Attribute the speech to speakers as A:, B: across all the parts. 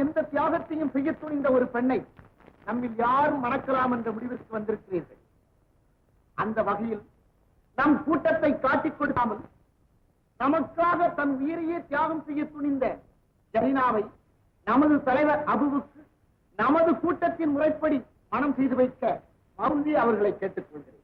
A: எந்த தியாகத்தையும் செய்ய துணிந்த ஒரு பெண்ணை நம்மில் யாரும் மணக்கலாம் என்ற முடிவிற்கு வந்திருக்கிறீர்கள். அந்த வகையில் நம் கூட்டத்தை காட்டிக் கொடுக்காமல் நமக்காக தன் உயிரையே தியாகம் செய்ய துணிந்த ஜரீனாவை நமது தலைவர் அபுவுக்கு நமது கூட்டத்தின் முறைப்படி மனம் செய்து வைக்க மௌலி அவர்களை கேட்டுக் கொள்கிறேன்.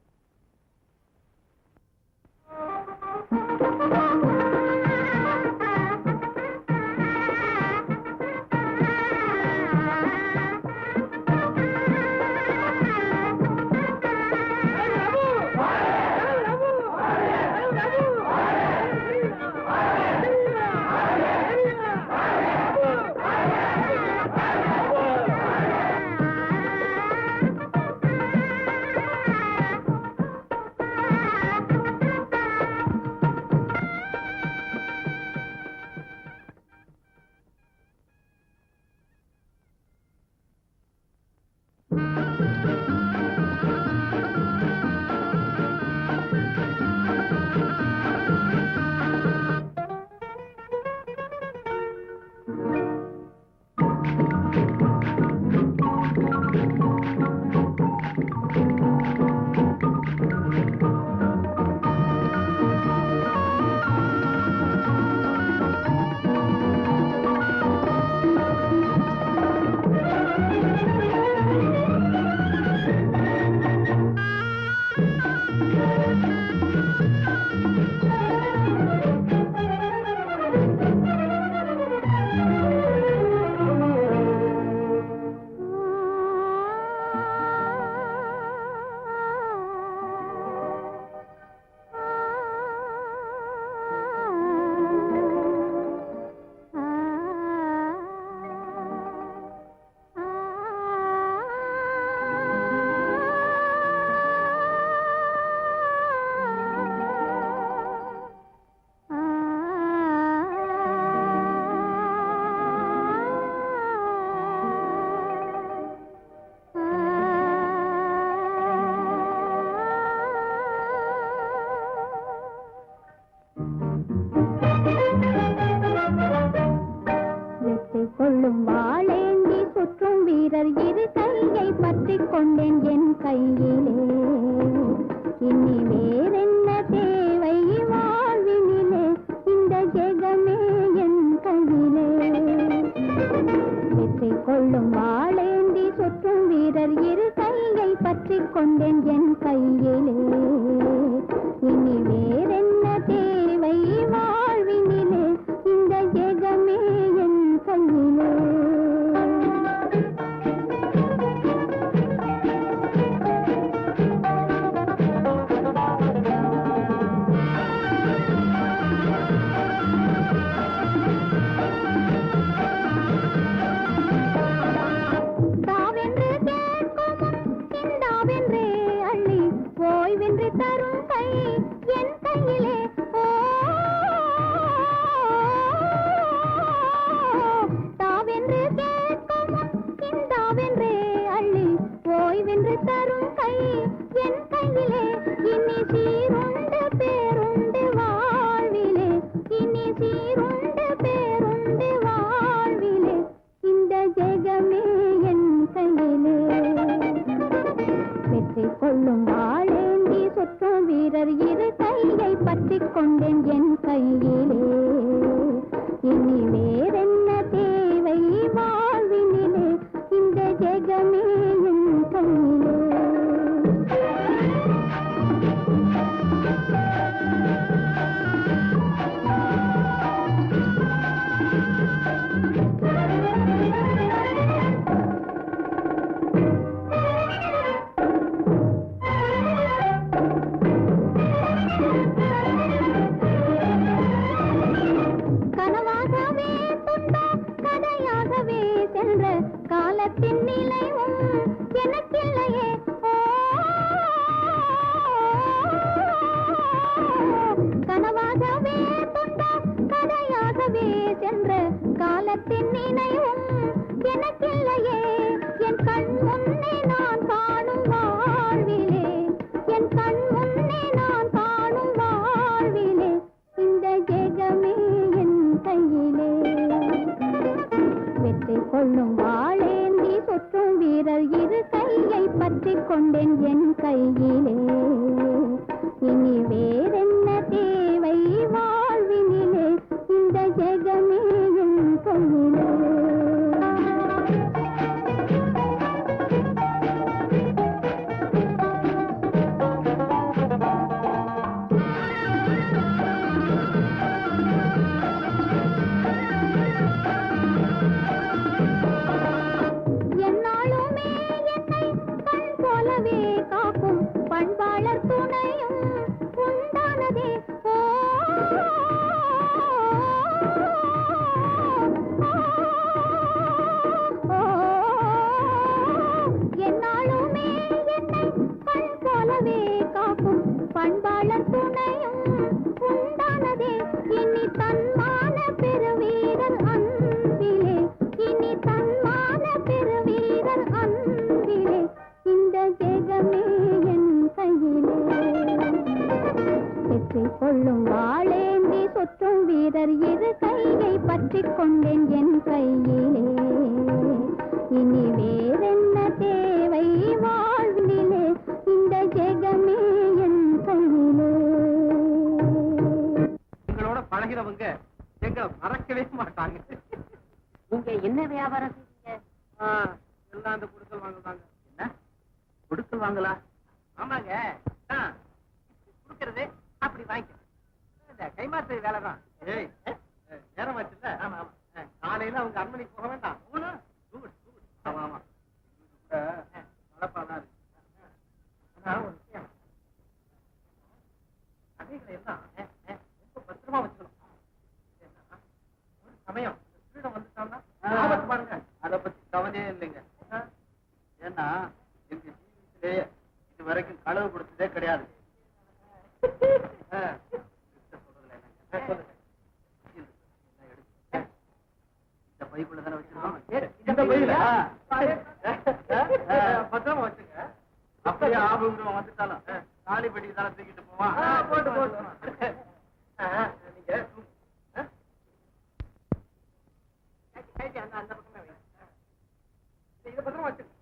B: கனவாகவே துன்பம் உள்ளத்தின் நினைவும் எனக்கில்லையே என் கண் முன்னே நான் காணும் வாழ்விலே என் கண் முன்னே நான் காணும் வாழ்விலே இந்த ஜெகமே என் கையிலே வெற்றி கொள்ளும் வாளேந்தி சுற்றும் வீரர் இரு கையை பற்றி கொண்டேன் என் கையிலே இனி வேறென்ன தேவை வாழ்வினிலே இந்த ஜெகமே என் கையிலே என்னாலுமே என்னை கண் போலவே காக்கும் பண்பாளர் துணையும் உண்டானதே என்னாலுமே என்னை கண் போலவே காக்கும் பண்பாளர் துணையும் உண்டானதே இனி தன்மான பெருவீரர் அன்பிலே இனி தன்மான பெருவீரர் அன்பிலே இந்த ஜெகமே என் கையிலே வெற்றி கொள்ளும் வாளேந்தி சுற்றும் வீரர் இரு கையை பற்றி கொண்டேன் என் கையிலே இனி வேறென்ன தேவை வாழ்விலே இந்த ஜெகமே என் கையிலே
C: உங்களோட பழகிறவங்க எங்களை மறக்கவே மாட்டாங்க.
D: நீங்க என்ன வியாபாரம் செய்வீங்க?
C: எல்லாம் அந்த குடுக்கல் வாங்குவாங்க.
A: என்ன கொடுக்கல் வாங்கலா?
C: ஆமாங்க, கொடுக்கறது அப்படி வாங்கிக்க. இந்த கைமாத்து வேலை தான். ஏய், நேரம் ஆச்சுல்ல? ஆமா ஆமா. காலையில அவங்க அரண்மனைக்கு போக வேண்டாம். ஆமா ஆமா. நடப்பாதான் இருக்கு. ஆனா ஒரு விஷயம், நகைகளை எல்லாம் ரொம்ப பத்திரமா வச்சுக்கணும். ஒரு சமயம் திருடம் வந்துட்டான்னா ஆபத்து பாருங்க. அதை பத்தி கவலையே இல்லைங்க. ஏன்னா எங்க ஜீவிதத்திலேயே இது வரைக்கும் களவு கொடுத்ததே கிடையாது. இந்த பைக்குள்ள தானே வச்சிருக்கோம். இந்த பையில பத்திரமா வச்சுங்க. அப்படியே ஆபத்து வந்துட்டாலும் தாலிப்பட்டி தானே தூக்கிட்டு போவான். போட்டு போட்டு நீங்க அந்த பக்கம் இதை பத்திரமா வச்சுங்க.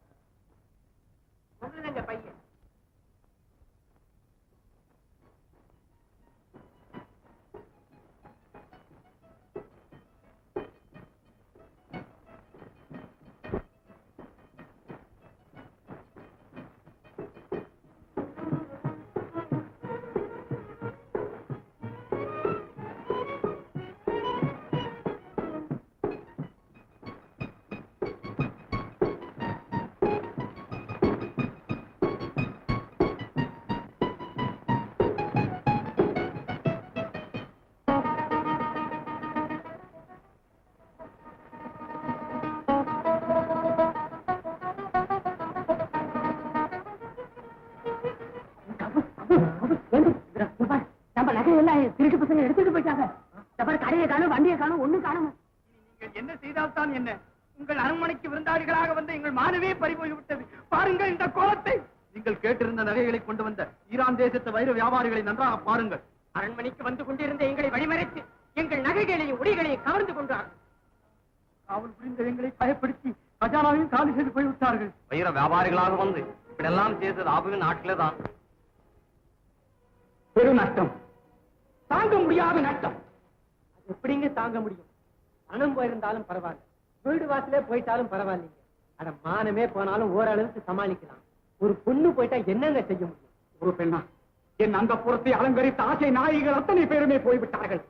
C: முதல்ல பையன்
D: நம்ம நகையெல்லாம் திருட்டு பசங்க எடுத்துட்டு போயிட்டாங்க. கடையை காணும், வண்டியை காணும், ஒண்ணும் காணும்.
C: நீங்கள் என்ன செய்தால்தான் என்ன? உங்கள் அரண்மனைக்கு விருந்தாளிகளாக வந்த எங்கள் மானவே பறிபோய்விட்டது. பாருங்கள் இந்த கோலத்தை. நீங்கள் கேட்டிருந்த நகைகளை கொண்டு வந்த ஈரான் தேசத்து வைர வியாபாரிகளை நன்றாக பாருங்கள்.
D: அரண்மனைக்கு வந்து கொண்டிருந்த எங்களை வழிமறைத்து எங்கள் நகைகளையும் உடைகளையும் கவர்ந்து கொண்டார்கள்.
C: காவல் புரிந்த எங்களை பயப்படுத்தி கஜானாவையும் காலி செய்து போய்விட்டார்கள். வைர வியாபாரிகளாக வந்து இப்படியெல்லாம் செய்தது ஆபவின் நாட்டிலே தான்.
D: பெரும் நஷ்டம், தாங்க முடியாத நஷ்டம். எப்படிங்க தாங்க முடியும்? பணம் போயிருந்தாலும் பரவாயில்ல, வீடு வாசலே போயிட்டாலும் பரவாயில்லைங்க. அட மானமே போனாலும் ஓரளவுக்கு சமாளிக்கலாம். ஒரு பொண்ணு போயிட்டா என்னங்க செய்ய முடியும்?
C: ஒரு பெண்ணா? என் அந்த புறத்தை அலங்கரித்த ஆசை நாயகிகள் அத்தனை பேருமே போய்விட்டார்கள்.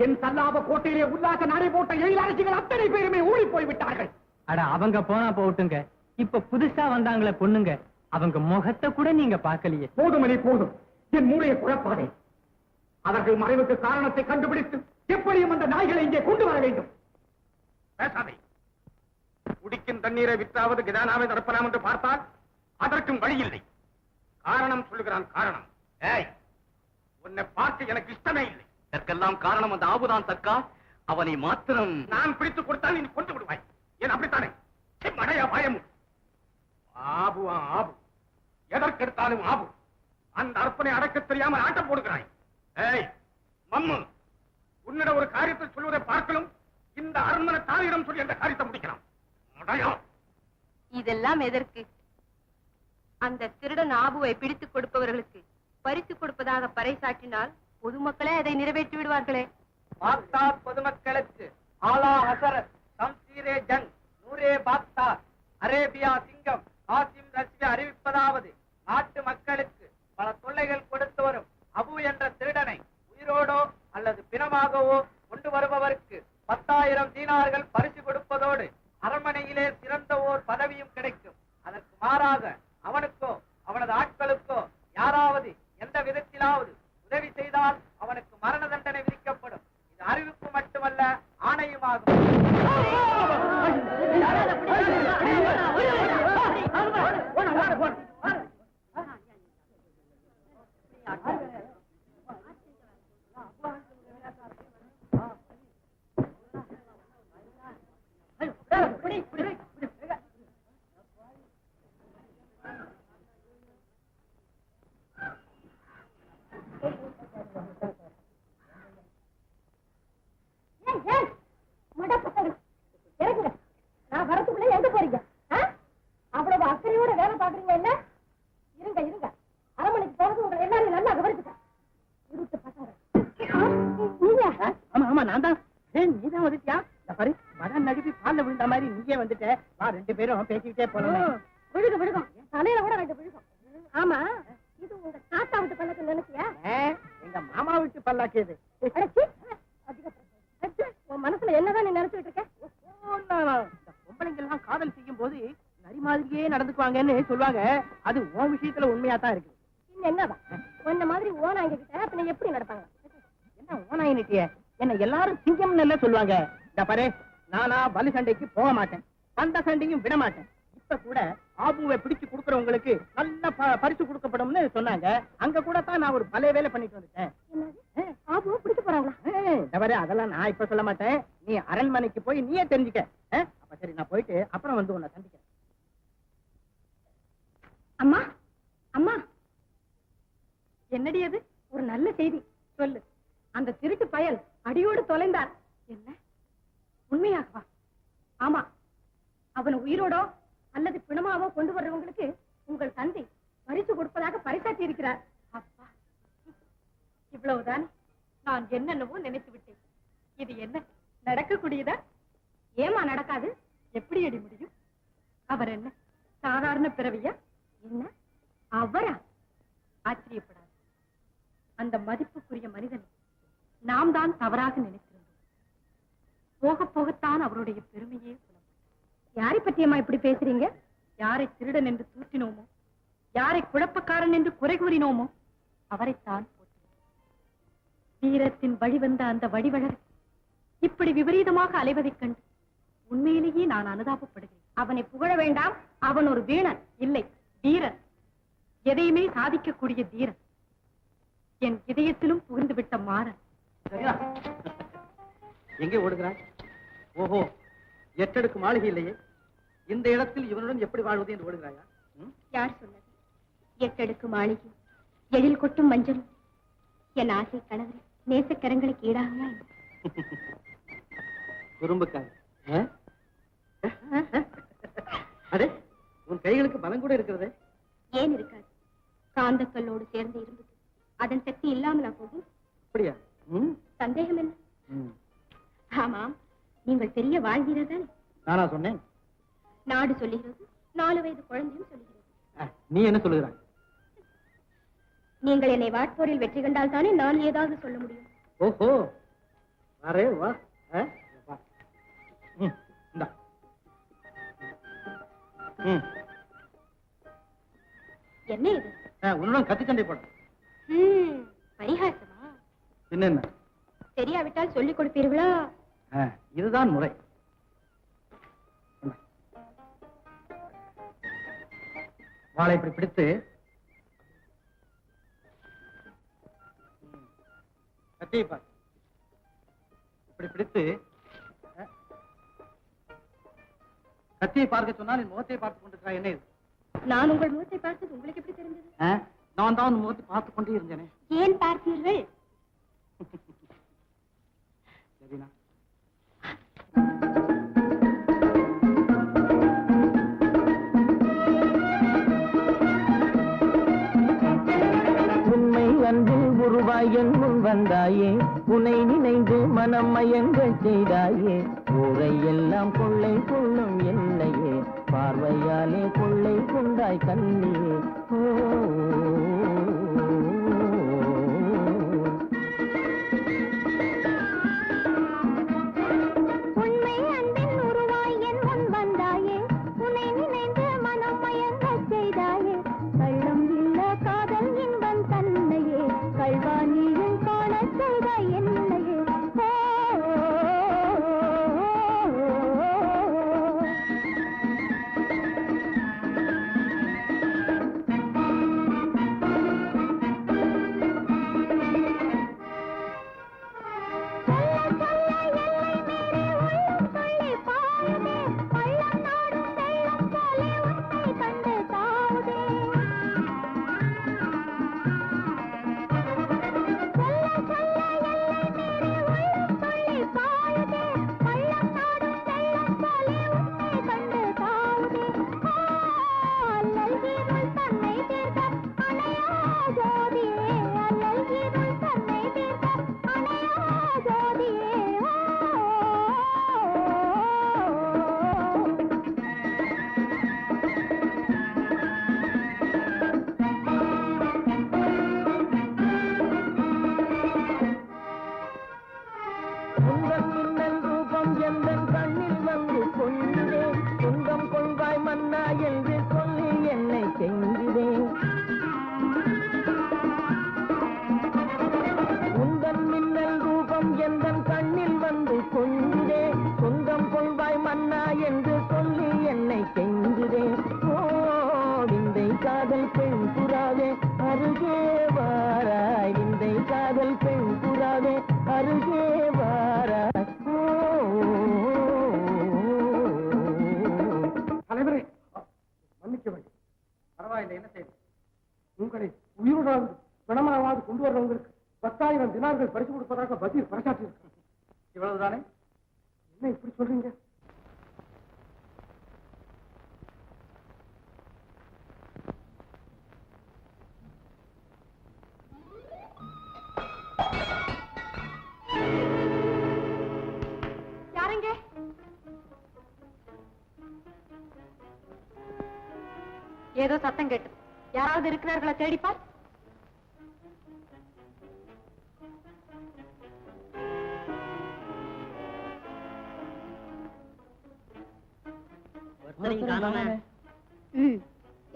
C: என் சல்லாப கோட்டையிலே உல்லாச நடை போட்ட எழிலரசிகள் அத்தனை பேருமே ஓடி போய்விட்டார்கள்.
D: அட அவங்க போனா போட்டுங்க, இப்ப புதுசா வந்தாங்களே பொண்ணுங்க, அவங்க முகத்தை கூட நீங்க பார்க்கலையே.
C: போதுமணி போதும், என் மூளையை குழப்பாதே. அவர்கள் மறைவுக்கு காரணத்தை கண்டுபிடித்து எப்படியும் அந்த நாய்களை இங்கே கொண்டு வர வேண்டும். பேசாதே. குடிக்கும் தண்ணீரை விற்றாவது கிதானாவை நடப்பலாம் என்று பார்த்தால் அதற்கும் வழி இல்லை. காரணம் சொல்லுகிறான். காரணம்? ஏய், உன்னை பார்த்து எனக்கு இஷ்டமே இல்லை. இதற்கெல்லாம் காரணம் அந்த ஆபுதான் சர்க்கார். அவனை மாத்திரம் நான் பிடித்துக் கொடுத்தால் நீ கொண்டு விடுவாய். ஏன் அப்படித்தானே? மடையா பயமும் ஆபு ஆபு, எதற்கெடுத்தாலும் ஆபு. அந்த அற்பனை அடக்க தெரியாமல் ஆட்டம் போடுகிறாய். ஏய் மம்மு, உன்னிடம் ஒரு காரியத்தை சொல்வதை பார்க்கலும் இந்த அரண்மனை தாயிடம் சொல்லி அந்த காரியத்தை முடிக்கலாம். மடையா,
E: இதெல்லாம் எதற்கு? அந்த திருடன் ஆபுவை பிடித்துக் கொடுப்பவர்களுக்கு பரிசு கொடுப்பதாக பறைசாற்றினால் பொதுமக்களே அதை நிறைவேற்றி விடுவார்களே.
D: பாக்தாத் பொதுமக்களுக்கு ஆலா ஹசரத் சம்சீரே ஜங் நூரே பாக்தாத் அரேபியா சிங்கம் காசிம் ரஷ்யா அறிவிப்பதாவது, நாட்டு மக்களுக்கு பல தொல்லைகள் கொடுத்து வரும் அபு என்ற திருடனை உயிரோடோ அல்லது பிணமாகவோ கொண்டு வருபவருக்கு 10,000 தீனார்கள் பரிசு கொடுப்பதோடு அரண்மனையிலே சிறந்த ஓர் பதவியும் கிடைக்கும். அதற்கு மாறாக அவனுக்கோ அவனது ஆட்களுக்கோ யாராவது எந்த விதத்திலாவது உதவி செய்தால் அவனுக்கு மரண தண்டனை விதிக்கப்படும். இது அறிவிப்பு மட்டுமல்ல, ஆணையுமாகும்.
B: நான் வரத்துக்குள்ள எங்க போறீங்க? அவ்வளவு அக்கறையோட வேலை பாக்குறீங்க இல்ல? இருங்க இருங்க, அரண்மனைக்கு போறது உங்களை எல்லாரும் நல்லா விவரிச்சுட்டேன்.
D: ஆமா ஆமா, நான் தான். நீதான் வந்துட்டியா? பாரு, மரம் நடுவி பால்ல விழுந்த மாதிரி நீயே வந்துட்ட. வா, 2 பேரும் பேசிக்கிட்டே போனோம்.
B: விழுக விழுகும், தலையில கூட 2 விழுகும். ஆமா, இது உங்க தாத்தா விட்டு பல்லக்கு நினைச்சியா?
D: எங்க மாமா வீட்டு பல்லாக்கு இது.
B: உன் மனசுல என்னதான் நீ நினைச்சிட்டு இருக்க?
D: இந்த பொம்பளைங்க எல்லாம் காதல் செய்யும் போது நரி மாதிரியே நடந்துக்குவாங்கன்னு சொல்லுவாங்க. அது உன் விஷயத்துல உண்மையா தான் இருக்கு.
B: என்னதான் உன்ன மாதிரி ஓனாங்க கிட்ட பின்ன எப்படி நடப்பாங்க?
D: என்ன ஓனாயினிட்டிய? என்ன எல்லாரும் சிங்கம்னு எல்லாம் சொல்லுவாங்க. இந்த பாரு, நானா பலி சண்டைக்கு போக மாட்டேன், அந்த சண்டையும் விட மாட்டேன். இப்ப கூட ஆபுவை பிடிச்சு கொடுக்கறவங்களுக்கு நல்ல பரிசு கொடுக்கப்படும்னு சொன்னாங்க. அங்க கூட தான் நான் ஒரு பல வேலை பண்ணிட்டு வந்துட்டேன்.
B: ஆபுவை பிடிக்க போறாங்களா?
D: அதெல்லாம் நான் இப்ப சொல்ல மாட்டேன். நீ அரண்மனைக்கு போய் நீயே தெரிஞ்சுக்க. அப்ப சரி, நான் போயிட்டு அப்புறம் வந்து உன்னை சந்திக்கிறேன்.
B: அம்மா அம்மா, என்னடி அது? ஒரு நல்ல செய்தி சொல்லு. அந்த திருட்டு பயல் அடியோடு தொலைந்தார். என்ன, உண்மையாகவா? ஆமா, அவன் உயிரோடோ அல்லது பிணமாவோ கொண்டு வர்றவங்களுக்கு உங்கள் தந்தை பரிசு கொடுப்பதாக பரிசாற்றி இருக்கிறார். அப்பா, இவ்வளவுதான். நான் என்னென்னவோ நினைத்து விட்டேன். இது என்ன நடக்கக்கூடியதா? ஏமா நடக்காது? எப்படி அடி முடியும்? அவர் என்ன சாதாரண பிறவியா? என்ன அவரா? ஆச்சரியப்படாது. அந்த மதிப்புக்குரிய மனிதனை நாம் தான் தவறாக நினைத்திருந்தோம். போக போகத்தான் அவருடைய பெருமையே புலப்பட்டது. யாரை பற்றியம்மா இப்படி பேசுறீங்க? யாரை திருடன் என்று தூற்றினோமோ, யாரை குழப்பக்காரன் என்று குறை கூறினோமோ அவரைத்தான் போற்றினோம். வீரத்தின் வழிவந்த அந்த வடிவழர் இப்படி விபரீதமாக அலைவதைக் கண்டு உண்மையிலேயே நான் அனுதாபப்படுகிறேன். அவனை புகழ வேண்டாம். அவன் ஒரு வீணன் இல்லை, வீரன். எதையுமே சாதிக்கக்கூடிய தீரன். என் இதயத்திலும் புகுந்து விட்ட மாறன்.
D: எங்கே ஓடுகிறாய்? ஓஹோ, எட்டடுக்கு மாளிகை இல்லையே, இந்த இடத்தில் இவனுடன் எப்படி வாழ்வது என்று ஓடுகிறாயா?
B: யார் சொன்னது? 8 அடுக்கு மாளிகை, எழில் கொட்டும் மஞ்சள், என் ஆசை கணவர் நேசக்கரங்களுக்கு ஈடாகுமா?
D: குறும்புக்காரி. அடே, உன் கைகளுக்கு பலம் கூட இருக்கிறது.
B: ஏன் இருக்காது? காந்தக்கல்லோடு சேர்ந்து இருந்தது அதன் சக்தி இல்லாமலா போகும்?
D: அப்படியா?
B: சந்தேகம் என்ன? ஆமாம், நீங்கள் பெரிய வாழ்வீரர் தானே?
D: நானா சொன்னேன்?
B: நாடு சொல்லுகிறது, 4 வயது குழந்தையும் சொல்லுகிறது.
D: நீ என்ன சொல்லுகிறாய்?
B: நீங்கள் என்னை வாட்போரில் வெற்றி கண்டால் தானே நான் ஏதாவது சொல்ல முடியும்.
D: ஓஹோ, அரே வா. இந்தா.
B: என்ன இது?
D: உன்னுடன் கத்தி சண்டை போட.
B: பரிகாசமா?
D: என்ன
B: தெரியாவிட்டால் சொல்லிக் கொடுப்பீர்களா?
D: இதுதான் முறை. வாளை இப்படி பிடித்து கத்தியை பார். இப்படி பிடித்து கத்தியை பார்க்க சொன்னால் என் முகத்தை பார்த்துக் கொண்டிருக்கிறாய். என்ன இது?
B: நான் உங்கள் முகத்தை பார்த்தது உங்களுக்கு எப்படி தெரிஞ்சது?
D: நான் தான் உன் முகத்தை பார்த்துக் கொண்டே இருந்தேனே.
B: ஏன் பார்த்தீர்கள்?
D: சரினா
F: உண்மை அன்பில் உருவாய் என் முன் வந்தாயே, உன்னை நினைந்து மனம் மயங்கச் செய்தாயே, ஊரை எல்லாம் கொள்ளை கொள்ளும் என்னையே, பார்வையாலே கொள்ளை கொண்டாய் கண்ணியே.
G: உண்மை அன்பின் உருவாய் என் முன் வந்தாயே, உன்னை நினைந்து மனம் மயங்கச் செய்தாயே, கள்ளம் இல்ல காதல் இன்பம் தன்னையே, கள்வானியும் காணச் செய்தாய் என்னையே.
C: தலைவரே, மன்னிக்க வேண்டும். பரவாயில்லை, என்ன செய்து உங்களை உயிரோடாவது பிணமாவது கொண்டு வர்றவங்களுக்கு 10,000 தினார்கள் பரிசு கொடுப்பதாக பதில் பறைசாற்றி இருக்க. இவ்வளவுதானே? என்ன இப்படி சொல்றீங்க?
B: யாருங்க? ஏதோ சத்தம் கேட்டு யாராவது இருக்கிறார்களா தேடிப்பார்.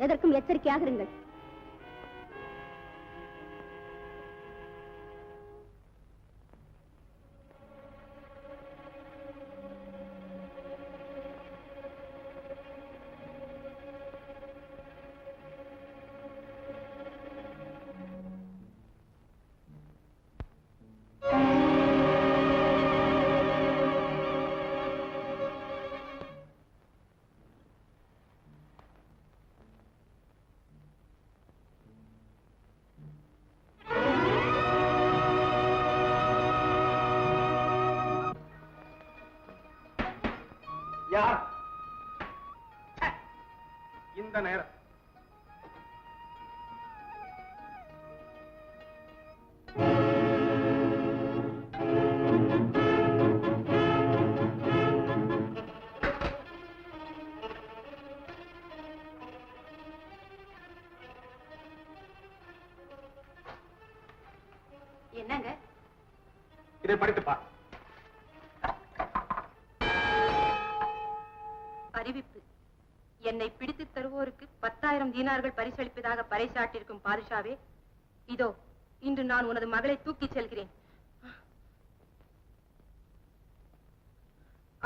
G: எதற்கும் எச்சரிக்கையாக இருங்கள்.
C: யார் இந்த நேரம்?
E: என்னங்க?
C: இதை படித்துப்பா.
E: அறிவிப்பு. என்னை பிடித்து தருவோருக்கு 10,000 தீனார்கள் பரிசளிப்பதாக பறைசாட்டியிருக்கும் பாதுஷாவே, இதோ இன்று நான் உனது மகளை தூக்கிச் செல்கிறேன்.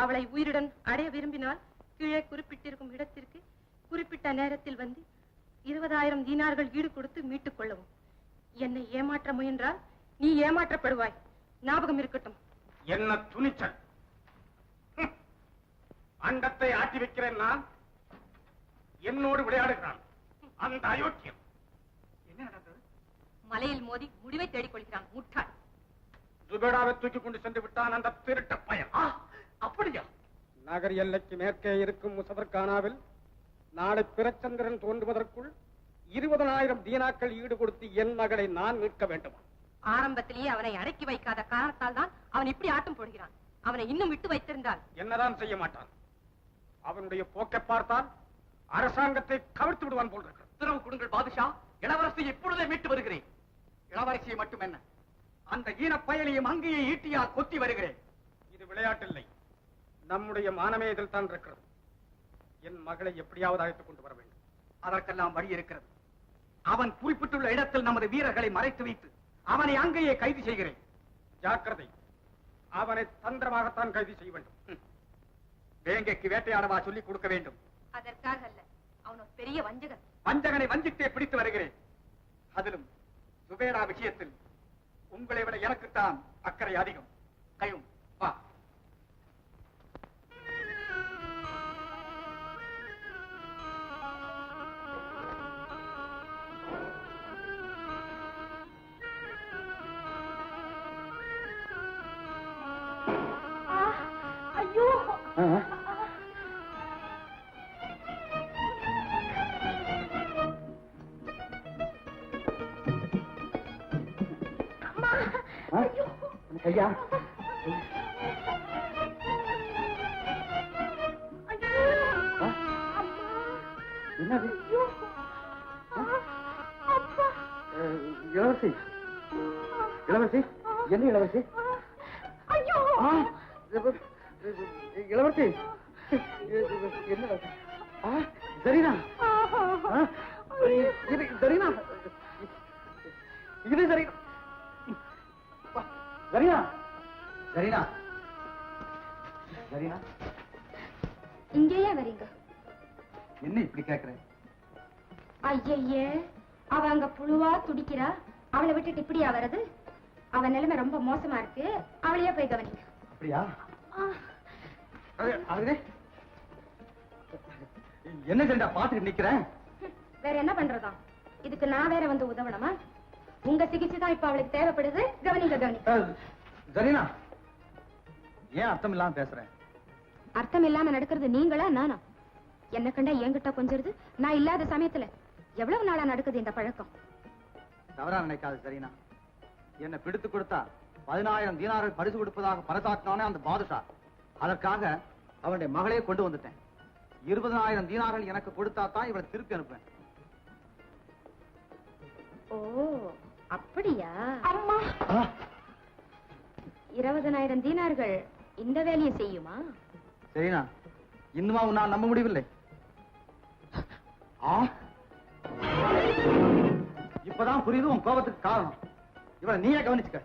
E: அவளை உயிருடன் அடைய விரும்பினால் கீழே குறிப்பிட்டிருக்கும் இடத்திற்கு குறிப்பிட்ட நேரத்தில் வந்து 20,000 தீனார்கள் ஈடு கொடுத்து மீட்டுக் கொள்ளவும். என்னை ஏமாற்ற முயன்றால் நீ ஏமாற்றப்படுவாய். ஞாபகம் இருக்கட்டும்.
C: என்ன துணிச்சல்! அண்டத்தை ஆட்டி வைக்கிறேன் நான், என்னோடு விளையாடுகிறான் அந்த அயோக்கியம். என்ன நடந்தது?
E: மலையில் மோதி முடிவை தேடிக் கொள்கிறான் முட்டாள்.
C: ஜுபேடாவை தூக்கி கொண்டு சென்று விட்டான் அந்த திருட்ட பையன்.
A: அப்படியா?
C: நகர் எல்லைக்கு மேற்கே இருக்கும் முசபர்கானாவில் நாளை பிறச்சந்திரன் தோன்றுவதற்குள் 20,000 தீனாக்கள் ஈடு கொடுத்து என் மகளை நான் மீட்க வேண்டுமா?
E: ஆரம்பத்திலேயே அவனை அடக்கி வைக்காத காரணத்தால் தான் அவன் இப்படி ஆட்டம் போடுகிறான். அவனை இன்னும் விட்டு வைத்திருந்தால்
C: என்னதான் செய்ய மாட்டான். அவனுடைய போக்கை பார்த்தால் அரசாங்கத்தை கவிழ்த்து விடுவான் போல் இருக்கிறது.
A: உத்தரவு கொடுங்கள் பாதுஷா, இளவரசியை இப்பொழுதே மீட்டு வருகிறேன். இளவரசியை மட்டும் என்ன, அந்த ஈன பயலையும் அங்கேயே ஈட்டியால் கொத்தி வருகிறேன்.
C: இது விளையாட்டில்லை, நம்முடைய மானமே இதில் தான் இருக்கிறது. என் மகளை எப்படியாவது அழைத்துக் கொண்டு வர வேண்டும்.
A: அதற்கெல்லாம் வழி இருக்கிறது. அவன் குறிப்பிட்டுள்ள இடத்தில் நமது வீரர்களை மறைத்து வைத்து அவனை அங்கேயே கைது செய்கிறேன்.
C: ஜாக்கிரதை, அவனை தந்திரமாகத்தான் கைது செய்ய வேண்டும்.
A: வேங்கைக்கு வேட்டையாடவா சொல்லிக் கொடுக்க வேண்டும்?
E: அதற்காக அல்ல, அவன் ஒரு பெரிய வஞ்சகன்.
A: வஞ்சகனை வஞ்சித்தே பிடித்து வருகிறேன். அதிலும் சுபேடா விஷயத்தில் உங்களை விட எனக்குத்தான் அக்கறை அதிகம். கையும் வா.
B: ஐயோ!
A: ஐயா, என்னது? இளவரசி, இளவரசி, என்ன இளவரசி? இளவரசி, என்ன? சரினா, சரினா, இது சரி. சரினா, சரினா, சரினா,
E: இங்கேயே வரீங்க.
A: என்ன இப்படி கேக்குறேன்?
E: ஐயே, அவ அங்க புழுவா துடிக்கிறா. அவளை விட்டுட்டு இப்படியா வர்றது? அவன் நிலைமை ரொம்ப மோசமா இருக்கு. அவளையே போய் கவனிங்க.
A: அப்படியா? அது என்ன செஞ்சா பாத்துட்டு நிக்கிறேன்.
E: வேற என்ன பண்றதா? இதுக்கு நான் வேற வந்து உதவணுமா? உங்க சிகிச்சை தான் இப்ப அவளுக்கு தேவைப்படுது. கவனிங்க, கவனிங்க.
A: சரினா, ஏன் அர்த்தம் இல்லாம பேசுறேன்?
E: அர்த்தம் இல்லாம நடக்கிறது நீங்களா நானா? என்ன கண்டா என்கிட்ட கொஞ்சிருது. நான் இல்லாத சமயத்துல எவ்வளவு நாளா நடக்குது இந்த பழக்கம்?
A: தவறா நினைக்காது சரினா. என்ன பிடித்து கொடுத்தா 10,000 தீனார்கள் பரிசு கொடுப்பதாக பரசாட்டினானே அந்த பாதுஷா. அதற்காக அவனுடைய மகளே கொண்டு வந்துட்டேன். 20,000 தீனார்கள் எனக்கு கொடுத்தா தான் இவளை திருப்பி அனுப்புவேன்.
E: ஓ, அப்படியா? அம்மா, 20,000 தீனார்கள் இந்த வேலையை செய்யுமா?
A: சரினா, இன்னுமா உன்னால் நம்ப முடியவில்லை? இப்பதான் புரியுது உன் கோபத்துக்கு காரணம். இவளை நீயே கவனிச்சுக்க.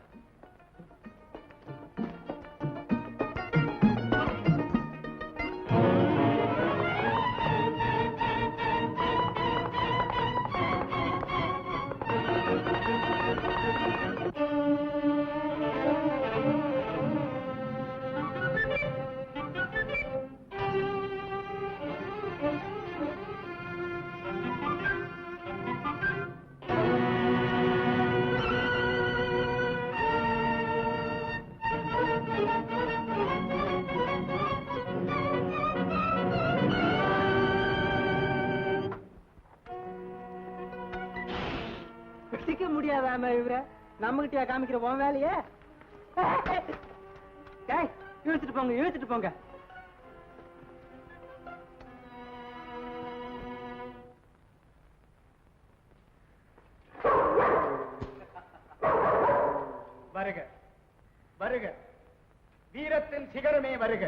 D: முடியாதாம இவர நம்ம கிட்டயா காமிக்கிற உன் வேலையே? இழுத்துட்டு போங்க, இழுத்துட்டு போங்க.
C: வருக, வருக, வீரத்தின் சிகரமே வருக.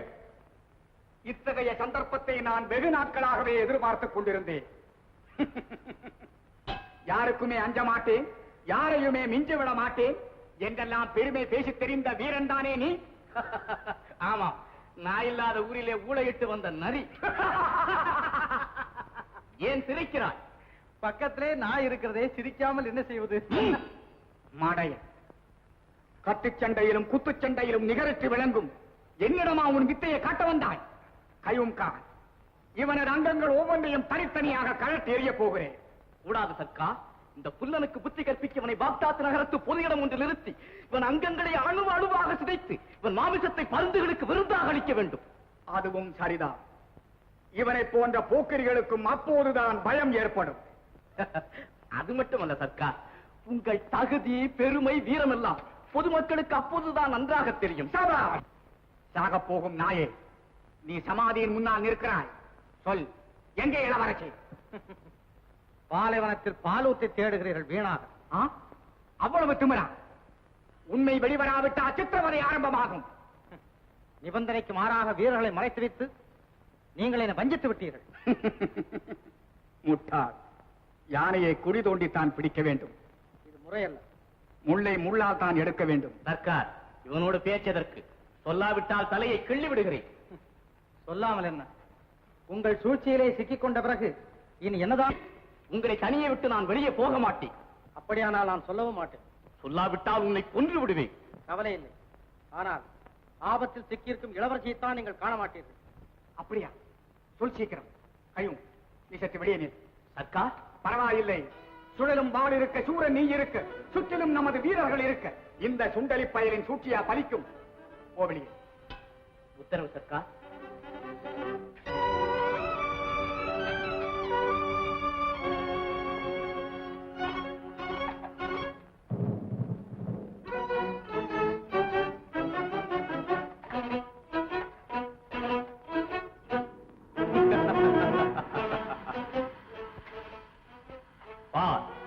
C: இத்தகைய சந்தர்ப்பத்தை நான் வெகு நாட்களாகவே எதிர்பார்த்துக் கொண்டிருந்தேன். யாருக்குமே அஞ்ச மாட்டேன், யாரையுமே மிஞ்ச விட மாட்டேன் என்றெல்லாம் பெருமை பேசி தெரிந்த வீரன் தானே நீ? ஆமா, நான் இல்லாத ஊரிலே ஊழையிட்டு வந்த நரி. ஏன் சிரிக்கிறாய்?
A: பக்கத்திலே நான் இருக்கிறதே, சிரிக்காமல் என்ன செய்வது?
C: மாடைய, கட்டுச்சண்டையிலும் குத்துச்சண்டையிலும் நிகரற்று விளங்கும் என்னிடமா உன் வித்தையை காட்ட வந்தாய்? கையும்கா, இவனது அங்கங்கள் ஒவ்வொன்றையும் தனித்தனியாக கழட்டி எறிய போகிறேன்.
H: கூடாது சர்க்கா. இந்த புல்லனுக்கு புத்தி கற்பிக்க இவனை பாக்தாத் நகரத்து பொது இடம் ஒன்று நிறுத்தி இவன் அங்கங்களை அணுவு அணுவாக சிதைத்து இவன் மாமிசத்தை பருந்துகளுக்கு விருந்தாக அளிக்க வேண்டும்.
C: அதுவும் சரிதான். இவனை போன்ற போக்கிரிகளுக்கும் அப்போதுதான் பயம் ஏற்படும்.
H: அது மட்டுமல்ல சர்க்கா, உங்கள் தகுதி, பெருமை, வீரம் எல்லாம் பொதுமக்களுக்கு அப்போதுதான் நன்றாக தெரியும்.
C: சாக போகும் நாயே, நீ சமாதியின் முன்னால் நிற்கிறாய். சொல், எங்கே இளவரசி?
D: பாலைவனத்தில் பாலூத்தை தேடுகிறீர்கள் வீணாக.
C: அவ்வளவு திமிரா? உண்மை வெளிவராவிட்ட அச்சித்திரவதை ஆரம்பமாகும்.
D: நிபந்தனைக்கு மாறாக வீரர்களை மறைத்து வைத்து நீங்கள் என்னை வஞ்சித்து விட்டீர்கள்.
C: முட்டாள், யானையை குழி தோண்டித்தான் பிடிக்க வேண்டும்.
D: இது முறையல்ல.
C: முள்ளை முள்ளால் தான் எடுக்க வேண்டும்.
H: சர்க்கார், இவனோடு பேச்சதற்கு சொல்லாவிட்டால் தலையை கிள்ளி விடுகிறேன்.
D: சொல்லாமல் என்ன? உங்கள் சூழ்ச்சியிலே சிக்கிக் கொண்ட பிறகு இனி என்னதான்?
H: உங்களை தனியே விட்டு நான் வெளியே போக மாட்டேன்.
D: அப்படியானால் நான் சொல்லவும் மாட்டேன்.
H: சொல்லாவிட்டால் உன்னை கொன்று விடுவேன்.
D: கவலை இல்லை. ஆனால் ஆபத்தில் சிக்கியிருக்கும் இளவரசியைத்தான் நீங்கள் காண மாட்டீர்கள்.
C: அப்படியா? சொல் சீக்கிரம். கையும், நீ சற்று வெளியே நில்.
H: சர்க்கார்,
C: பரவாயில்லை. சுழலும் வாள் இருக்க, சூரன் நீ இருக்க, சுற்றிலும் நமது வீரர்கள் இருக்க, இந்த சுண்டலி பயலின் சூழ்ச்சியா பலிக்கும். ஓவலியே.
H: உத்தரவு சர்க்கார்.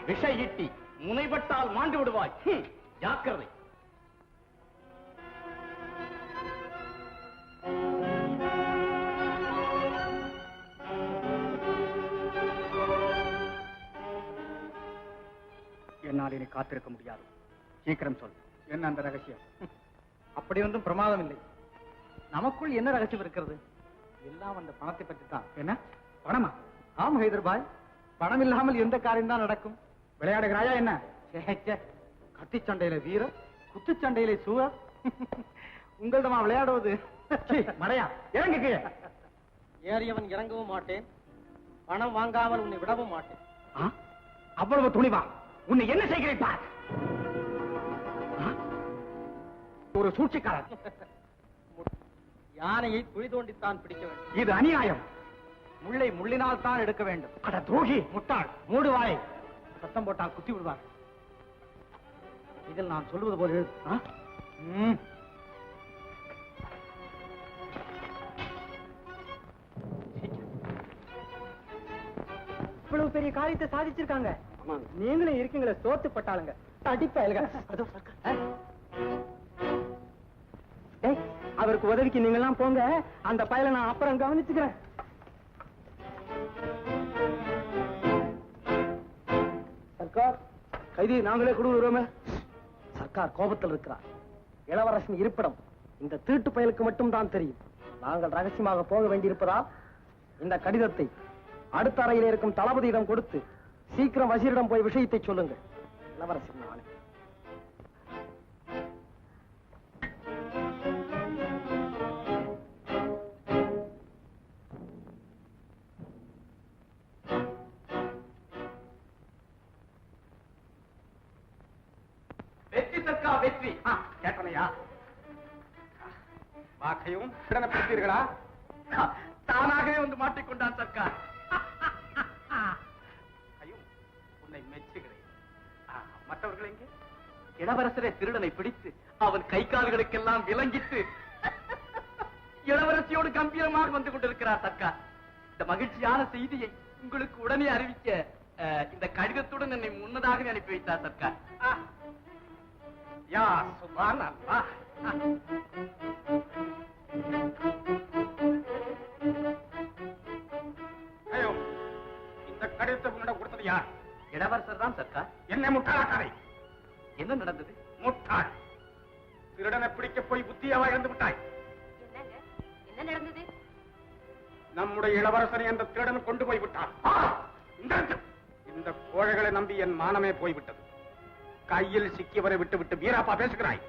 H: விஷை ஈட்டி முனைப்பட்டால் மாண்டு விடுவாய். ஜாக்கிரதை.
C: என்னால் இனி காத்திருக்க முடியாது. சீக்கிரம் சொல், என்ன அந்த ரகசியம்?
D: அப்படி ஒன்றும் பிரமாதம் இல்லை. நமக்குள் என்ன ரகசியம் இருக்கிறது? எல்லாம் அந்த பணத்தை பற்றி தான்.
C: என்ன பணமா?
D: ஆம் ஹைதர்பாய், பணம் இல்லாமல் எந்த காரியம் தான் நடக்கும்?
C: விளையாடுகிறாயா என்ன?
D: கத்தி சண்டையில வீரர், குத்துச்சண்டையில சூரர். உங்களிடமா விளையாடுவது?
C: மடையா, இறங்குக்கு.
D: ஏறியவன் இறங்கவும் மாட்டேன், பணம் வாங்காமல் உன்னை விடவும் மாட்டேன்.
C: அவ்வளவு துணிவா? உன்னை என்ன செய்கிறேன் பார். ஒரு சூழ்ச்சிக்காரன்.
D: யானையை குழி தோண்டித்தான் பிடிக்க வேண்டும்.
C: இது அநியாயம்.
D: முள்ளை முள்ளினால் தான் எடுக்க வேண்டும்.
C: அட துரோகி, முட்டாள்,
D: மூடு வாயை. சத்தம் போட்டால் குத்தி விடுவார். இதில் நான் சொல்வது போல எழுது. இவ்வளவு பெரிய காரியத்தை சாதிச்சிருக்காங்க. நீங்களும் இருக்கீங்களே சோத்து பட்டாளுங்க, அடிப்பாளுங்க. அவருக்கு உதவிக்கு நீங்க எல்லாம் போங்க, அந்த பயலை நான் அப்புறம் கவனிச்சுக்கிறேன். சர்க்கார், கைதியை நாங்களே கொடுக்கிறோமே. சர்க்கார் கோபத்தில் இருக்கிறார். இளவரசன் இருப்பிடம் இந்த தீட்டு பயலுக்கு மட்டும் தான் தெரியும். நாங்கள் ரகசியமாக போக வேண்டியிருப்பதால் இந்த கடிதத்தை அடுத்த அறையில் இருக்கும் தளபதியிடம் கொடுத்து சீக்கிரம் வசீரிடம் போய் விஷயத்தை சொல்லுங்கள். இளவரசன் நானே.
H: வெற்றி சர்க்கா, வெற்றி.
C: கேட்டனையா? வாக்கையும் பிடித்தீர்களா?
H: தானாகவே வந்து மாட்டிக்கொண்டான் சர்க்கார்.
C: ஐயும், உன்னை மெச்சுகிறேன். மற்றவர்கள் எங்கே?
H: இளவரசரை திருடனை பிடித்து அவன் கை கால்களுக்கெல்லாம் விலங்கிட்டு இளவரசியோடு கம்பீரமாக வந்து கொண்டிருக்கிறார் சர்க்கார். இந்த மகிழ்ச்சியான செய்தியை உங்களுக்கு உடனே அறிவிக்க இந்த கடிதத்துடன் என்னை முன்னதாக அனுப்பி வைத்தார் சர்க்கார்.
C: யா சுபான் அல்லாஹ். ஐயோ, இந்த கடிதத்தை உன்னிடம் கொடுத்தது யார்?
H: இளவரசர் தான் சர்க்கார்.
C: என்ன முட்டாளாக்காரை?
H: என்ன நடந்தது?
C: முட்டாள், திருடனை பிடிக்க போய் புத்தியாவா இழந்து விட்டாய்.
E: என்னங்க, என்ன நடந்தது?
C: நம்முடைய இளவரசனை அந்த திருடன் கொண்டு போய் விட்டான். இந்த கோழைகளை நம்பி என் மானமே போய்விட்டது. கையில் சிக்கியவரை விட்டு விட்டு வீராப்பா பேசுகிறாய்.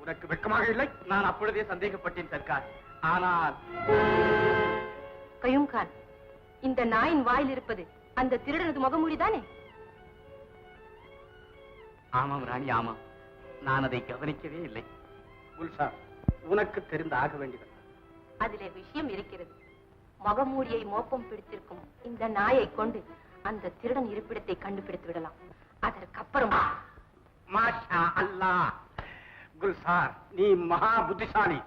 C: உனக்கு வெட்கமாக இல்லை?
H: நான் அப்பொழுதே சந்தேகப்பட்டேன் சர்க்கார். ஆனால்
E: கயூம் கான், இந்த நாயின் வாயில் இருப்பது அந்த திருடனது முகமூடிதானே?
H: ஆமாம் ராணி, ஆமாம். நான் அதை கவனிக்கவே இல்லை.
C: குல்சார், உனக்கு தெரிந்து ஆக வேண்டியது.
E: அதிலே விஷயம் இருக்கிறது. முகமூடியை மோப்பம் பிடித்திருக்கும் இந்த நாயை கொண்டு அந்த திருடன் இருப்பிடத்தை கண்டுபிடித்து விடலாம். அதற்கப்புறம்
C: மாஷா அல்லாஹ். குல்சார், நீ மகா புத்திசாலி.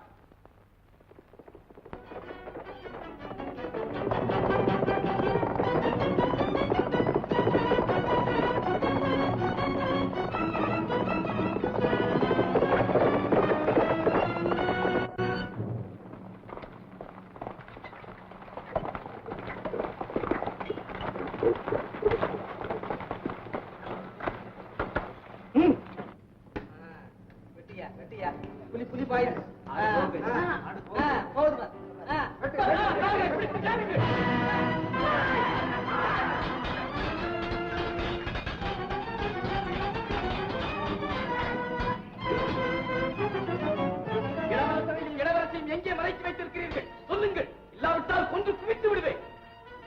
H: இளவரசையும் எங்கே மறைத்து வைத்திருக்கிறீர்கள்? சொல்லுங்கள், இல்லாவிட்டால் கொன்று குவித்து விடுவேன்.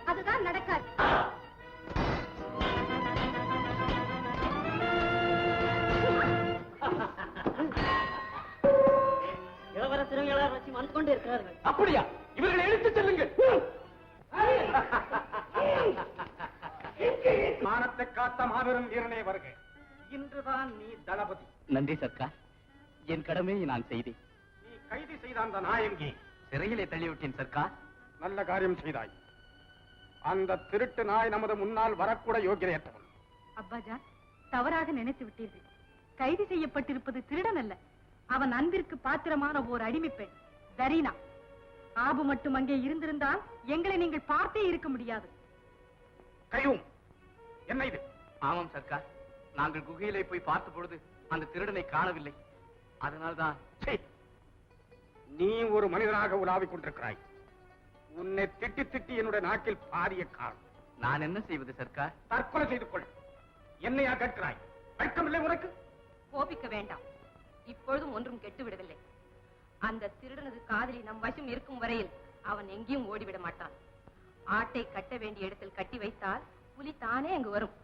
B: அதுதான் நடக்காது.
D: இளவரசரும் இளவரசி வந்து கொண்டு இருக்கிறார்கள்.
H: அப்படியா? இவர்களை எடுத்துச் செல்லுங்கள்.
C: மானத்தை காத்த மாபெரும் வீரனே வருக. இன்றுதான் நீ தளபதி.
H: நன்றி சர்க்கார். என் கடமையை நான் செய்தேன்.
C: நீ கைது செய்த அந்த நாயங்கி
H: சிறையிலே தள்ளிவிட்டேன் சர்க்கார்.
C: நல்ல காரியம் செய்தாய். அந்த திருட்டு நாய் நமது முன்னால் வரக்கூட யோகியதையற்றவன்.
B: அப்பாஜான், தவறாக நினைத்து விட்டீர்கள். கைது செய்யப்பட்டிருப்பது திருடன் அல்ல, அவன் அன்பிற்கு பாத்திரமான ஓர் அடிமை பெண் தரீனா. ஆபு மட்டும் அங்கே இருந்திருந்தால் எங்களை நீங்கள் பார்த்தே இருக்க முடியாது.
C: கையும் என்ன இது?
H: ஆமாம் சர்க்கார், நாங்கள் குகையிலே போய் பார்த்த பொழுது அந்த திருடனை காணவில்லை. அதனால்தான்.
C: சீ, நீ ஒரு மனிதனாக உலாவிக் கொண்டிருக்கிறாய். உன்னை திட்டி திட்டி என்னுடைய நாக்கில் பாரிய காலம்.
H: நான் என்ன செய்வது சர்க்கார்?
C: தற்கொலை செய்து கொள். என்னையா கேட்கிறாய்? வெட்கமில்லை உனக்கு?
E: கோபிக்க வேண்டாம். இப்பொழுதும் ஒன்றும் கெட்டு விடவில்லை. அந்த திருடனது காதலி நம் வசம் இருக்கும் வரையில் அவன் எங்கேயும் ஓடிவிட மாட்டான். ஆட்டை கட்ட வேண்டிய இடத்தில் கட்டி வைத்தால் புலி தானே அங்கு வரும்.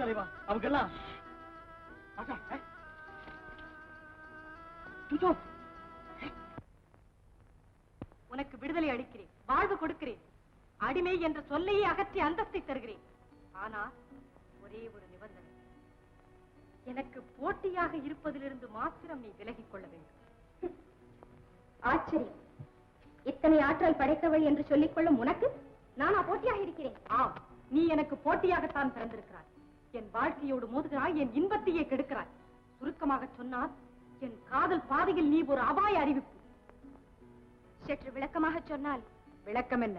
H: தலைவா, அவங்கெல்லாம்
B: உனக்கு விடுதலை அளிக்கிறேன், வாழ்வு கொடுக்கிறேன், அடிமை என்ற சொல்லையே அகற்றி அந்தஸ்தை தருகிறேன். ஆனால் ஒரே ஒரு நிபந்தனை, எனக்கு போட்டியாக இருப்பதிலிருந்து மாத்திரம் நீ விலகிக் கொள்ள வேண்டும்.
G: ஆச்சரியம், இத்தனை ஆற்றல் படைத்தவள் என்று சொல்லிக் கொள்ளும் உனக்கு நானா போட்டியாக இருக்கிறேன்?
B: ஆம், நீ எனக்கு போட்டியாகத்தான் பிறந்திருக்கிறாய். என் வாழ்க்கையோடு மோதுகிறாய், என் இன்பத்தையே கெடுக்கிறாய். சுருக்கமாக சொன்னால் என் காதல் பாதையில் நீ ஒரு அபாய அறிவிப்பு.
G: சற்று விளக்கமாக சொன்னால்?
B: விளக்கம் என்ன?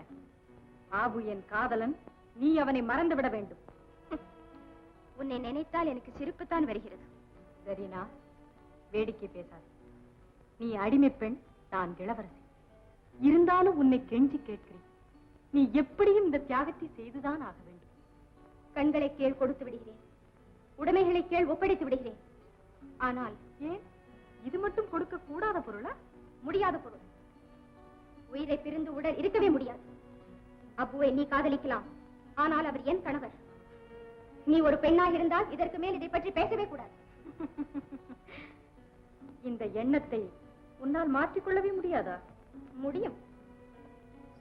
B: ஆபு என் காதலன், நீ அவனை மறந்துவிட வேண்டும்.
G: உன்னை நினைத்தால் எனக்கு சிரிப்புத்தான் வருகிறது.
B: சரினா, வேடிக்கை பேசாது. நீ அடிமை பெண், நான் இளவரசி. இருந்தாலும் உன்னை கெஞ்சி கேட்கிறேன், நீ எப்படியும் இந்த தியாகத்தை செய்துதான் ஆக வேண்டும்.
G: கண்களை கீழ் கொடுத்து விடுகிறேன், உடைமைகளை கீழ் ஒப்படைத்து விடுகிறேன். ஆனால்
B: ஏன் இது மட்டும் கொடுக்க கூடாத பொருளா?
G: முடியாத பொருள். உயிரை பிரிந்து உடல் இருக்கவே முடியாது. அப்புவை நீ காதலிக்கலாம், ஆனால் அவர் என் கணவர். நீ ஒரு பெண்ணாக இருந்தால் இதற்கு மேல் இதை பற்றி பேசவே கூடாது.
B: இந்த எண்ணத்தை உன்னால் மாற்றிக்கொள்ளவே முடியாதா?
G: முடியும்.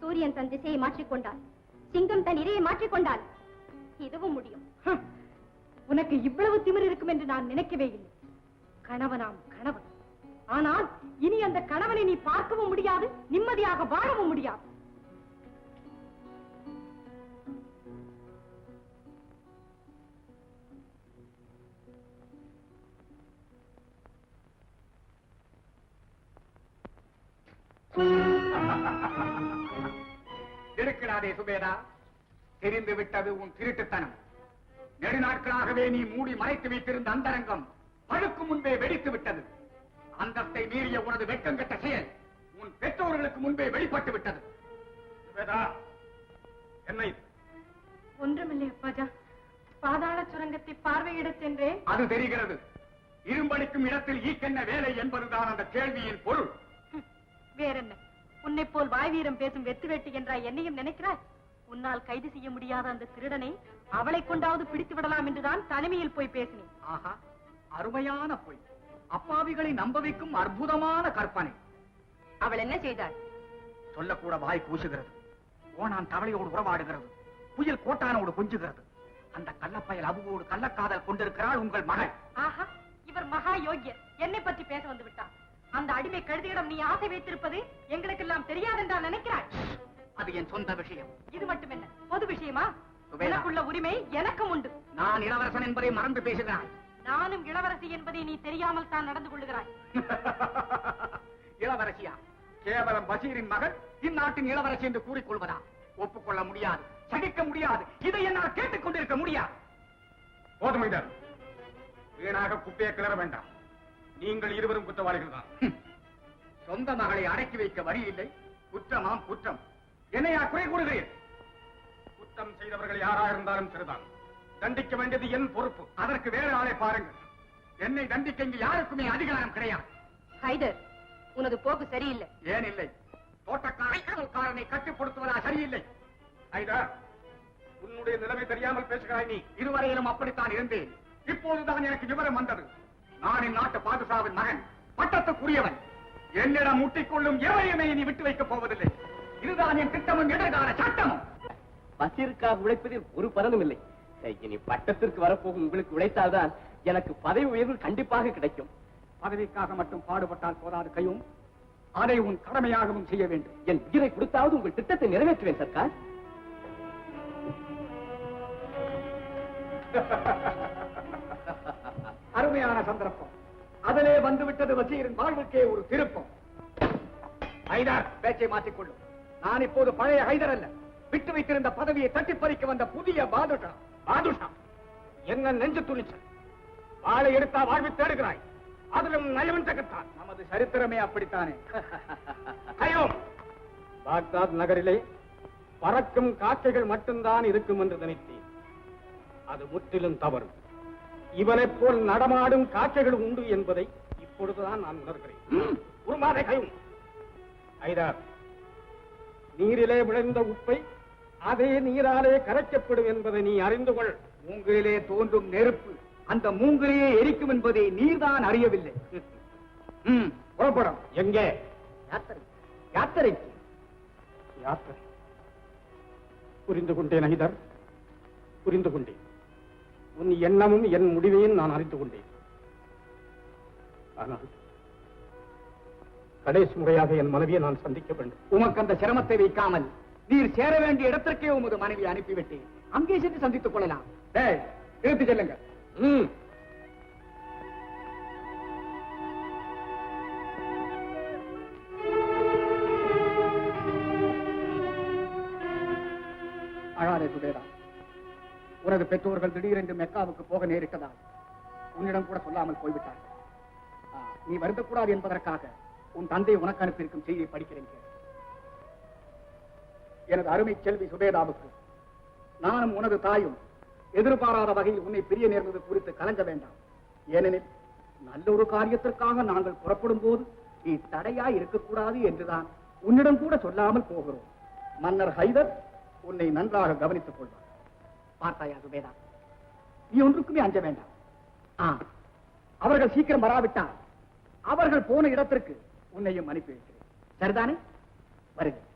G: சூரியன் தன் திசையை மாற்றிக்கொண்டால், சிங்கம் தன் இரையை மாற்றிக்கொண்டால் இதுவும் முடியும்.
B: உனக்கு இவ்வளவு திமிர் இருக்கும் என்று நான் நினைக்கவே இல்லை. கணவனாம் கணவன், ஆனால் இனி அந்த கணவனை நீ பார்க்கவும் முடியாது, நிம்மதியாக வாழவும் முடியாது.
C: இருக்கிறாரே சுபேதா, தெரிந்து விட்டது உன் திருட்டுத்தனம். நெடுநாட்களாகவே நீ மூடி மறைத்து வைத்திருந்த அந்தரங்கம் பழுக்கும் முன்பே வெடித்து விட்டது. அந்தத்தை மீறிய உனது வெட்கங்கெட்ட செயல் உன் பெற்றோர்களுக்கு முன்பே வெளிப்பட்டு விட்டது. என்ன இது?
B: ஒன்றுமில்லை அப்பாஜா. பாதாள சுரங்கத்தை பார்வையிடச் சென்றேன்.
C: அது தெரிகிறது. இரும்படிக்கும் இடத்தில் ஈக்கென்ன வேலை என்பதுதான் அந்த கேள்வியின் பொருள்.
B: வேறென்ன? உன்னை போல் வாய் வீரம் பேசும் வெத்து வெட்டி என்றாய் என்னையும் நினைக்கிறாய்? உன்னால் கைது செய்ய முடியாத அந்த திருடனை அவளை கொண்டாவது பிடித்து விடலாம் என்றுதான் தனிமையில் போய் பேசினேன்.
C: ஆஹா, அருமையான பொய். அப்பாவிகளை நம்ப வைக்கும் அற்புதமான கற்பனை.
E: அவள் என்ன செய்தாள்?
C: சொல்லக்கூட வாய் கூசுகிறது. ஓனான் தவளையோடு உறவாடுகிறது. புயல் கோட்டானோடு கொஞ்சுகிறது. அந்த கள்ளப்பயல் அபுவோடு கள்ளக்காதல் கொண்டிருக்கிறாள் உங்கள் மகள்.
B: ஆஹா, இவர் மகா யோகியர். என்னை பற்றி பேச வந்து விட்டார். அந்த அடிமை கழுதையிடம் நீ ஆசை வைத்திருப்பது எங்களுக்கெல்லாம் தெரியாதென்றா நினைக்கிறாய்?
C: அது என் சொந்த விஷயம்.
B: இது மட்டும் என்ன, பொது விஷயமா?
C: சுபேதா.
B: எனக்குள்ள உரிமை எனக்கும் உண்டு.
C: நான் இளவரசன் என்பதை மறந்து பேசுகிறாய்.
B: நானும் இளவரசி என்பதை நீ தெரியாமல் தான் நடந்து கொள்ளுகிறாய்.
C: இளவரசியா? கேவலம் பஷீரின் மகள் இந்நாட்டின் இளவரசி என்று கூறிக்கொள்வதா? ஒப்புக்கொள்ள முடியாது, சகிக்க முடியாது. இதை என்னால் கேட்டுக் கொண்டிருக்க முடியாது. போதுமைதர், வீணாக குப்பையை கிளற வேண்டாம். நீங்கள் இருவரும் குற்றவாளிகள் தான். சொந்த மகளை அடக்கி வைக்க வழி இல்லை. குற்றமாம் குற்றம். என்னையா குறை கூறுகிறீர்கள்? குற்றம் செய்தவர்கள் யாரா இருந்தாலும் சரிதான். தண்டிக்க வேண்டியது என் பொறுப்பு. அதற்கு வேறு ஆளை பாருங்கள். என்னை தண்டிக்க இங்கு யாருக்குமே அதிகாரம் கிடையாது.
E: ஹைதர், உனது போக்கு சரியில்லை.
C: ஏன் இல்லை? தோட்டக்காரனை கட்டுப்படுத்துவதா சரியில்லை? ஹைதர், உன்னுடைய நிலைமை தெரியாமல் பேசுகிறாய் நீ. இதுவரையிலும் அப்படித்தான் இருந்தேன். இப்போதுதான் எனக்கு விவரம் வந்தது. நான் இந்நாட்டு பாதுஷாவின் மகன், பட்டத்துக்குரியவன். என்னிடம் முட்டிக்கொள்ளும் எவரையுமே நீ விட்டு வைக்கப் போவதில்லை. இதுதான் என் திட்டமும் எதிர்கால சட்டமும்.
H: பசிற்காக உழைப்பதில் ஒரு பலனும் இல்லை. இனி பட்டத்திற்கு வரப்போகும் உங்களுக்கு உழைத்தால்தான் எனக்கு பதவி உயர்வு கண்டிப்பாக கிடைக்கும்.
C: பதவிக்காக மட்டும் பாடுபட்டால் போதாது கையும், அதை உன் கடமையாகவும் செய்ய வேண்டும்.
H: என் உயிரை கொடுத்தாவது உங்கள் திட்டத்தை நிறைவேற்றுவேன் சர்க்கார்.
C: அருமையான சந்தர்ப்பம். அதிலே வந்துவிட்டது வசீரின் வாழ்வுக்கே ஒரு திருப்பம். ஹைதர், பேச்சை மாற்றிக்கொள்ளும். நான் இப்போது பழைய ஹைதர் அல்ல. விட்டு வைத்திருந்த பதவியை தட்டி பறிக்க வந்த புதிய பாதுஷா. பாதுஷா, என்ன நெஞ்சு துணிச்சல்! வாளை எடுத்தா வாழ்வு தேடுகிறாய். அதிலும் நயவன் தகத்தான். நமது சரித்திரமே அப்படித்தானே. கையோம், பாக்தாத் நகரிலே பறக்கும் காக்கைகள் மட்டும்தான் இருக்கும் என்று நினைத்தேன். அது முற்றிலும் தவறு. இவனைப் போல் நடமாடும் காக்கைகள் உண்டு என்பதை இப்பொழுதுதான் நான் உணர்கிறேன். உருமாதை கையும். ஐதர், நீரிலே விளைந்த உப்பை அதே நீராலே கரைக்கப்படும் என்பதை நீ அறிந்து கொள். மூங்கிலே தோன்றும் நெருப்பு அந்த மூங்கிலேயே எரிக்கும் என்பதை நீர்தான் அறியவில்லை. புறப்படும். எங்கே? யாத்திரை. யாத்திரைக்கு. யாத்திரை. புரிந்து கொண்டேன் ஐதர், புரிந்து கொண்டேன். உன் எண்ணமும் என் முடிவையும் நான் அறிந்து கொண்டேன். ஆனால் கடைசி முறையாக என் மனைவியை நான் சந்திக்க வேண்டும். உமக்கு அந்த சிரமத்தை வைக்காமல் நீர் சேர வேண்டிய இடத்திற்கே உமது மனைவியை அனுப்பிவிட்டேன். அங்கே சென்று சந்தித்துக் கொள்ளலாம். எடுத்து செல்லுங்க. அழாதே சுபேதா. உனது பெற்றோர்கள் திடீரென்று மெக்காவுக்கு போக நேரிட்டதால் உன்னிடம் கூட சொல்லாமல் போய்விட்டார். நீ வருந்தக்கூடாது என்பதற்காக உன் தந்தை உனக்கு அனுப்பியிருக்கும் செய்தியை படிக்கிறேன். எனது அருமை செல்வி சுபேதாவுக்கு நானும் உனது தாயும் எதிர்பாராத வகையில் உன்னை பிரிய நேர்ந்தது குறித்து கலங்க வேண்டாம். ஏனெனில் நல்ல ஒரு காரியத்திற்காக நாங்கள் புறப்படும் போது நீ தடையாய் இருக்கக்கூடாது என்றுதான் உன்னிடம் கூட சொல்லாமல் போகிறோம். மன்னர் ஹைதர் உன்னை நன்றாக கவனித்துக் கொள்வார். பார்த்தாயா சுபேதா, நீ ஒன்றுக்குமே அஞ்ச வேண்டாம். அவர்கள் சீக்கிரம் வராவிட்டால் அவர்கள் போன இடத்திற்கு உன்னையும் அனுப்பி வைக்கிறேன். சரிதானே? வருகிறேன்.